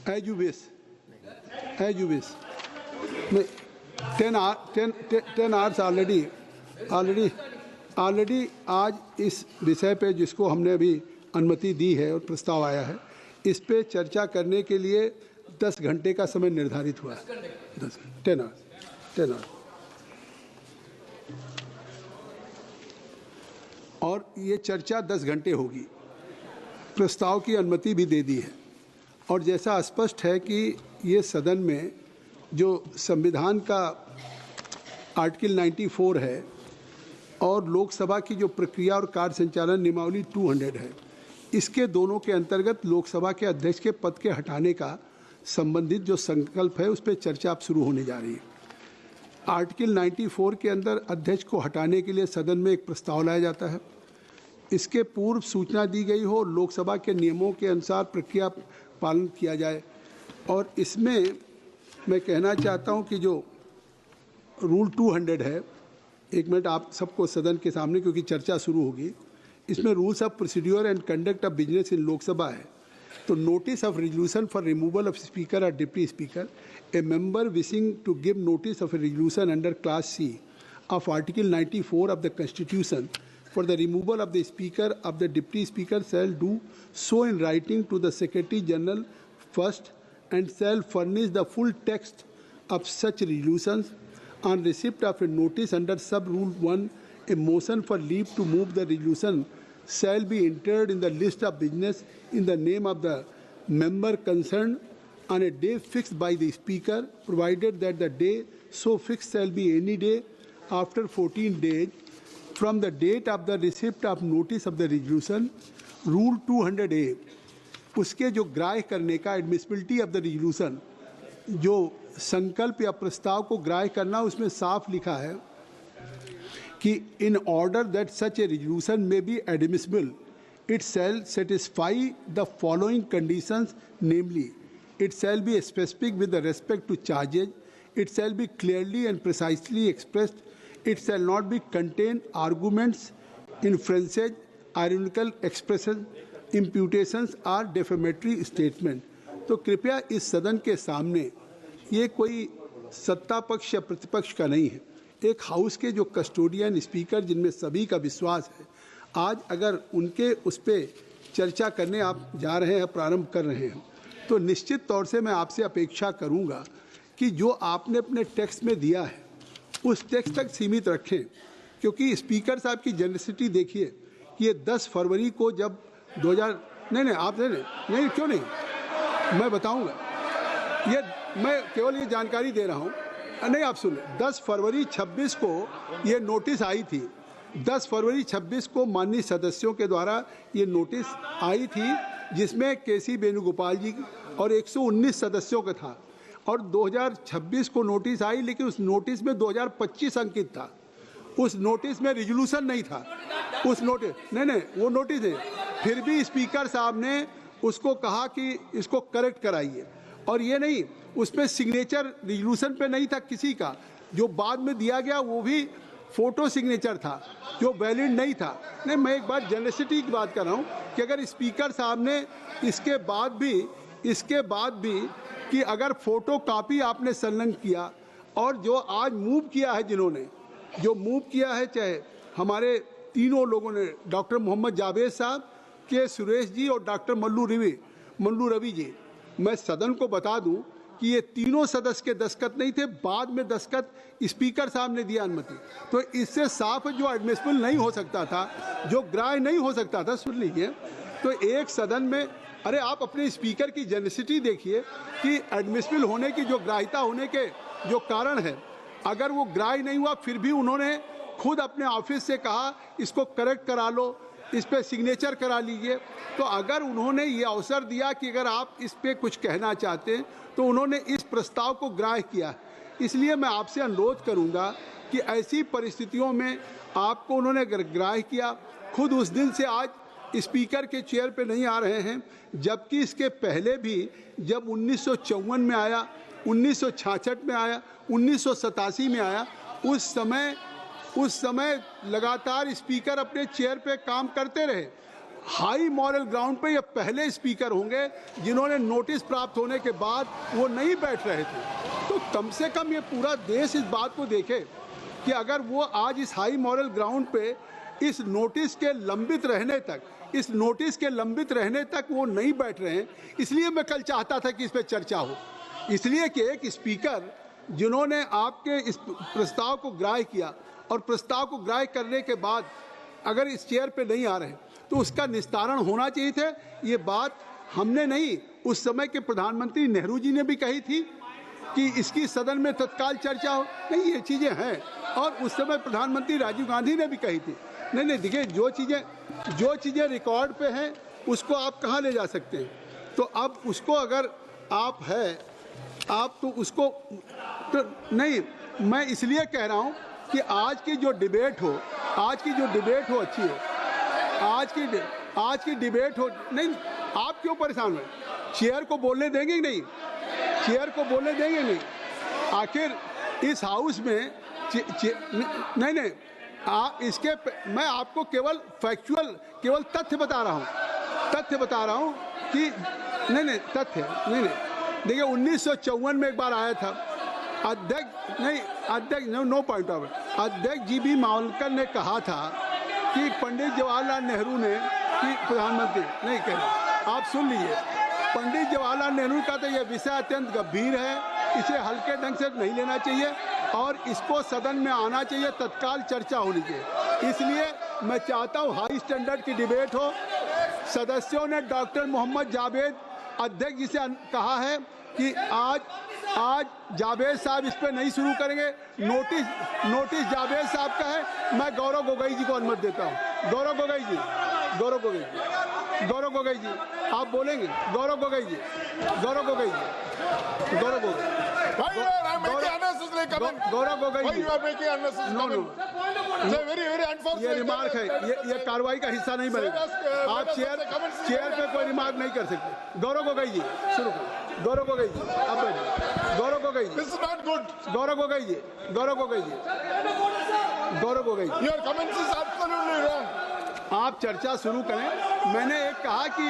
As you wish. As you wish. 10 hours already आज इस विषय पे जिसको हमने अभी अनुमति दी है और प्रस्ताव आया है, इस पे चर्चा करने के लिए 10 घंटे का समय निर्धारित हुआ है। 10 आवर्स और ये चर्चा 10 घंटे होगी। प्रस्ताव की अनुमति भी दे दी है और जैसा स्पष्ट है कि ये सदन में जो संविधान का आर्टिकल 94 है और लोकसभा की जो प्रक्रिया और कार्य संचालन नियमावली 200 है, इसके दोनों के अंतर्गत लोकसभा के अध्यक्ष के पद के हटाने का संबंधित जो संकल्प है उस पर चर्चा अब शुरू होने जा रही है। आर्टिकल 94 के अंदर अध्यक्ष को हटाने के लिए सदन में एक प्रस्ताव लाया जाता है। इसके पूर्व सूचना दी गई हो, लोकसभा के नियमों के अनुसार प्रक्रिया पालन किया जाए। और इसमें मैं कहना चाहता हूं कि जो रूल 200 है, एक मिनट आप सबको सदन के सामने, क्योंकि चर्चा शुरू होगी, इसमें rules of procedure and conduct of business in Lok Sabha है। तो notice of resolution for removal of speaker और deputy speaker, a member wishing to give notice of a resolution under clause C of article 94 of the constitution for the removal of the speaker of the deputy speaker shall do so in writing to the Secretary General first and shall furnish the full text of such resolutions on receipt of a notice under sub rule 1. A motion for leave to move the resolution shall be entered in the list of business in the name of the member concerned on a day fixed by the speaker, provided that the day so fixed shall be any day after 14 days from the date of the receipt of notice of the resolution. Rule 200A, उसके जो ग्राह्य करने का admissibility of the resolution, जो संकल्प या प्रस्ताव को ग्राह्य करना, उसमें साफ लिखा है कि in order that such a resolution may be admissible it shall satisfy the following conditions, namely it shall be specific with respect to charges, it shall be clearly and precisely expressed, it shall not be contain arguments, inferences, ironical expressions, imputations or defamatory statement। तो कृपया इस सदन के सामने, ये कोई सत्ता पक्ष या प्रतिपक्ष का नहीं है, एक हाउस के जो कस्टोडियन स्पीकर जिनमें सभी का विश्वास है, आज अगर उनके उस पर चर्चा करने आप जा रहे हैं, प्रारंभ कर रहे हैं, तो निश्चित तौर से मैं आपसे अपेक्षा करूँगा कि जो आपने अपने टेक्स्ट में दिया है उस टेक्स्ट तक सीमित रखें। क्योंकि स्पीकर साहब की जेनरसिटी देखिए कि ये 10 फरवरी को जब 2000 नहीं क्यों नहीं, मैं बताऊंगा, ये मैं केवल ये जानकारी दे रहा हूँ, नहीं आप सुने। 10 फरवरी 26 को ये नोटिस आई थी, 10 फरवरी 26 को माननीय सदस्यों के द्वारा ये नोटिस आई थी, जिसमें केसी वेणुगोपाल जी और 119 सदस्यों का था। और 2026 को नोटिस आई, लेकिन उस नोटिस में 2025 अंकित था। उस नोटिस में रिजोल्यूशन नहीं था। उस नोटिस नहीं वो नोटिस है। फिर भी स्पीकर साहब ने उसको कहा कि इसको करेक्ट कराइए, और ये नहीं, उसमें सिग्नेचर रिजोल्यूशन पे नहीं था किसी का। जो बाद में दिया गया वो भी फोटो सिग्नेचर था, जो वैलिड नहीं था। नहीं, मैं एक बार जेनरसिटी की बात कर रहा हूँ कि अगर स्पीकर साहब ने इसके बाद भी कि अगर फोटो कॉपी आपने संलग्न किया, और जो आज मूव किया है, जिन्होंने जो मूव किया है, चाहे हमारे तीनों लोगों ने, डॉक्टर मोहम्मद जावेद साहब, के सुरेश जी और डॉक्टर मल्लू रवि जी, मैं सदन को बता दूं कि ये तीनों सदस्य के दस्तखत नहीं थे, बाद में दस्तखत स्पीकर साहब ने दिया अनुमति। तो इससे साफ जो एडमिसिबल नहीं हो सकता था, जो ग्राह्य नहीं हो सकता था, सुन लीजिए, तो एक सदन में, अरे आप अपने स्पीकर की जेनरसिटी देखिए कि एडमिसिबल होने की, जो ग्राह्यता होने के जो कारण है, अगर वो ग्राह्य नहीं हुआ, फिर भी उन्होंने खुद अपने ऑफिस से कहा इसको करेक्ट करा लो, इस पे सिग्नेचर करा लीजिए। तो अगर उन्होंने ये अवसर दिया कि अगर आप इस पे कुछ कहना चाहते हैं, तो उन्होंने इस प्रस्ताव को ग्राह्य किया। इसलिए मैं आपसे अनुरोध करूंगा कि ऐसी परिस्थितियों में आपको उन्होंने अगर ग्राह्य किया, खुद उस दिन से आज स्पीकर के चेयर पे नहीं आ रहे हैं, जबकि इसके पहले भी जब 1954 में आया, 1966 में आया, 1987 में आया, उस समय लगातार स्पीकर अपने चेयर पे काम करते रहे। हाई मॉरल ग्राउंड पे ये पहले स्पीकर होंगे जिन्होंने नोटिस प्राप्त होने के बाद वो नहीं बैठ रहे थे। तो कम से कम ये पूरा देश इस बात को देखे कि अगर वो आज इस हाई मॉरल ग्राउंड पे इस नोटिस के लंबित रहने तक वो नहीं बैठ रहे हैं। इसलिए मैं कल चाहता था कि इस पर चर्चा हो, इसलिए कि एक स्पीकर जिन्होंने आपके इस प्रस्ताव को ग्राह्य किया और प्रस्ताव को ग्राह्य करने के बाद अगर इस चेयर पे नहीं आ रहे तो उसका निस्तारण होना चाहिए थे। ये बात हमने नहीं, उस समय के प्रधानमंत्री नेहरू जी ने भी कही थी कि इसकी सदन में तत्काल चर्चा हो। नहीं, ये चीज़ें हैं, और उस समय प्रधानमंत्री राजीव गांधी ने भी कही थी। नहीं, देखिए, जो चीज़ें रिकॉर्ड पे हैं उसको आप कहाँ ले जा सकते हैं। तो अब उसको अगर आप तो उसको तो नहीं, मैं इसलिए कह रहा हूँ कि आज की जो डिबेट हो अच्छी हो, आज की डिबेट हो। नहीं, आप क्यों परेशान हो? चेयर को बोलने देंगे ही नहीं, आखिर इस हाउस में नहीं, मैं आपको केवल तथ्य बता रहा हूँ कि तथ्य देखिए 1954 में एक बार आया था अध्यक्ष जी बी मावलकर ने कहा था कि पंडित जवाहरलाल नेहरू ने कि प्रधानमंत्री नहीं कह रहे, आप सुन लीजिए, पंडित जवाहरलाल नेहरू का तो यह विषय अत्यंत गंभीर है, इसे हल्के ढंग से नहीं लेना चाहिए और इसको सदन में आना चाहिए, तत्काल चर्चा होनी चाहिए। इसलिए मैं चाहता हूँ हाई स्टैंडर्ड की डिबेट हो। सदस्यों ने डॉक्टर मोहम्मद जावेद अध्यक्ष जी से कहा है कि आज जावेद साहब इस पर नहीं शुरू करेंगे। नोटिस जावेद साहब का है। मैं गौरव गोगोई जी को अनुमति देता हूँ। गौरव गोगोई जी आप बोलेंगे। गौरव गोगोई जी गौरव गोगोई ये रिमार्क है, ये कार्रवाई का हिस्सा नहीं बनेगा। आप चेयर पे कोई रिमार्क नहीं कर सकते। गौरव गोगोई जी शुरू करें। गौरव गोगोई जी आप बैठिए। गौरव गोगोई जी This is not good. Gaurav Gogoi ji Your comments is absolutely wrong. आप चर्चा शुरू करें। मैंने एक कहा कि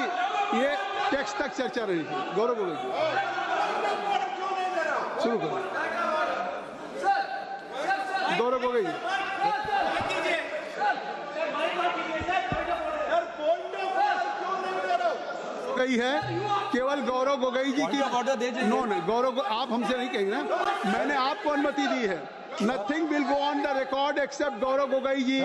ये टेक्स्ट तक चर्चा रही थी। गौरव गोगोई जी शुरू करें। गौरव गोगोई जी गई है केवल गौरव गोगोई जी की गौरव आप हमसे नहीं कहेंगे ना, मैंने आपको अनुमति दी है। Nothing will go on the record except Gaurav Gogoi ji.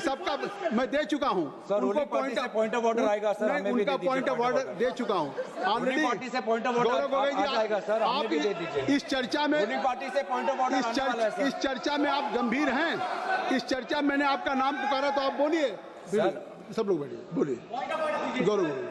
सबका मैं दे चुका हूँ, उनको पॉइंट ऑफ ऑर्डर आएगा सर, उनका पॉइंट ऑफ ऑर्डर दे चुका हूँ ऑलरेडी। गौरव गोगोई जी आप इस चर्चा में इस चर्चा में आप गंभीर हैं। इस चर्चा में मैंने आपका नाम पुकारा तो आप बोलिए। सब लोग बैठिए, बोलिए। गौरव गोगोई